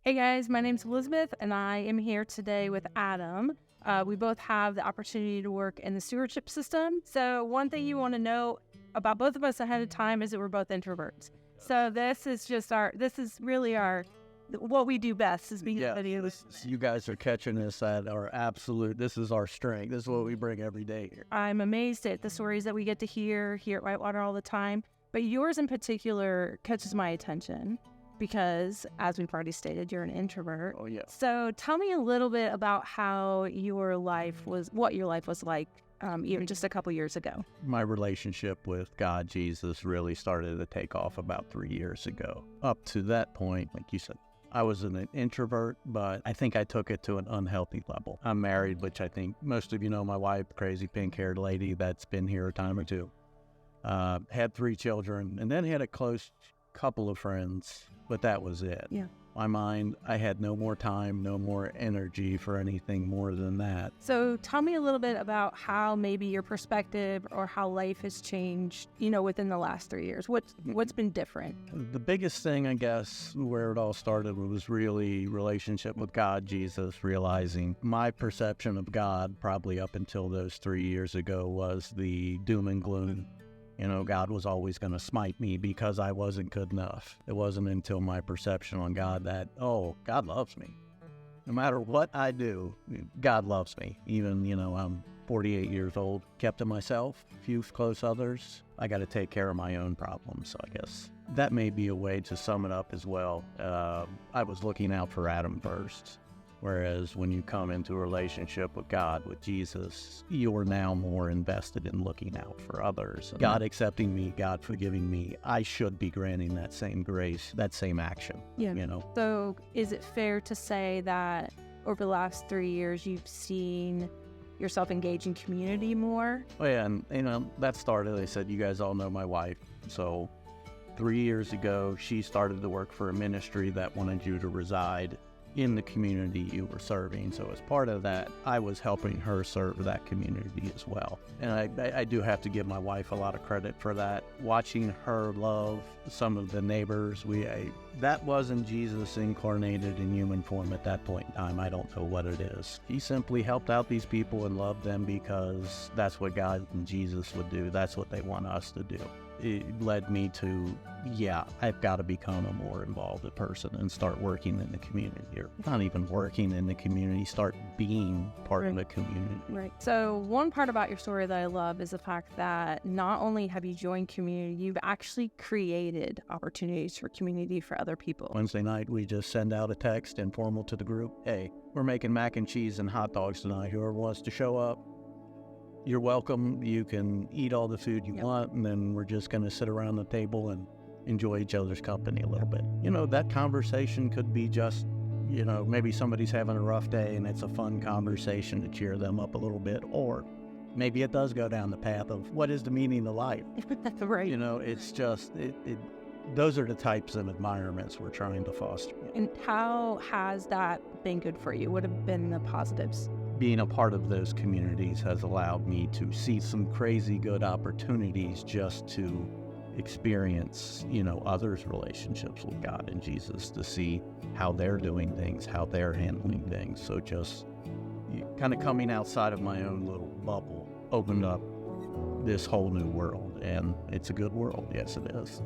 Hey guys, my name's Elizabeth, and I am here today with Adam. We both have the opportunity to work in the stewardship system. So one thing you want to know about both of us ahead of time is that we're both introverts. So this is really what we do best is being videos. You guys are catching us at our absolute, this is our strength. This is what we bring every day here. I'm amazed at the stories that we get to hear here at Whitewater all the time, but yours in particular catches my attention. Because, as we've already stated, you're an introvert. Oh, yeah. So tell me a little bit about what your life was like even just a couple years ago. My relationship with God, Jesus, really started to take off about 3 years ago. Up to that point, like you said, I was an introvert, but I think I took it to an unhealthy level. I'm married, which I think most of you know my wife, crazy pink-haired lady that's been here a time or two. Had 3 children, and then had a close couple of friends, but that was it. Yeah. My mind, I had no more time, no more energy for anything more than that. So tell me a little bit about how maybe your perspective or how life has changed, within the last 3 years. What's been different? The biggest thing, I guess, where it all started was really relationship with God, Jesus, realizing my perception of God probably up until those 3 years ago was the doom and gloom. God was always going to smite me because I wasn't good enough. It wasn't until my perception on God that, God loves me. No matter what I do, God loves me. Even, I'm 48 years old, kept to myself, few close others. I got to take care of my own problems, so I guess that may be a way to sum it up as well. I was looking out for Adam first. Whereas when you come into a relationship with God, with Jesus, you're now more invested in looking out for others. God accepting me, God forgiving me, I should be granting that same grace, that same action. Yeah. So is it fair to say that over the last 3 years, you've seen yourself engage in community more? Oh yeah, and that started, I said, you guys all know my wife. So 3 years ago, she started to work for a ministry that wanted you to reside in the community you were serving. So as part of that, I was helping her serve that community as well. And I do have to give my wife a lot of credit for that. Watching her love some of the neighbors, that wasn't Jesus incarnated in human form at that point in time. I don't know what it is. He simply helped out these people and loved them because that's what God and Jesus would do. That's what they want us to do. It led me to, I've got to become a more involved person and start working in the community. Or not even working in the community, start being part of the community. Right. So one part about your story that I love is the fact that not only have you joined community, you've actually created opportunities for community for other people. Wednesday night, we just send out a text informal to the group. Hey, we're making mac and cheese and hot dogs tonight. Whoever wants to show up, you're welcome. You can eat all the food you want, and then we're just going to sit around the table and enjoy each other's company a little bit. That conversation could be just, maybe somebody's having a rough day and it's a fun conversation to cheer them up a little bit. Or maybe it does go down the path of what is the meaning of life? Right. It's just, those are the types of environments we're trying to foster. And how has that been good for you? What have been the positives? Being a part of those communities has allowed me to see some crazy good opportunities just to experience, others' relationships with God and Jesus, to see how they're doing things, how they're handling things. So just kind of coming outside of my own little bubble opened up this whole new world, and it's a good world. Yes, it is.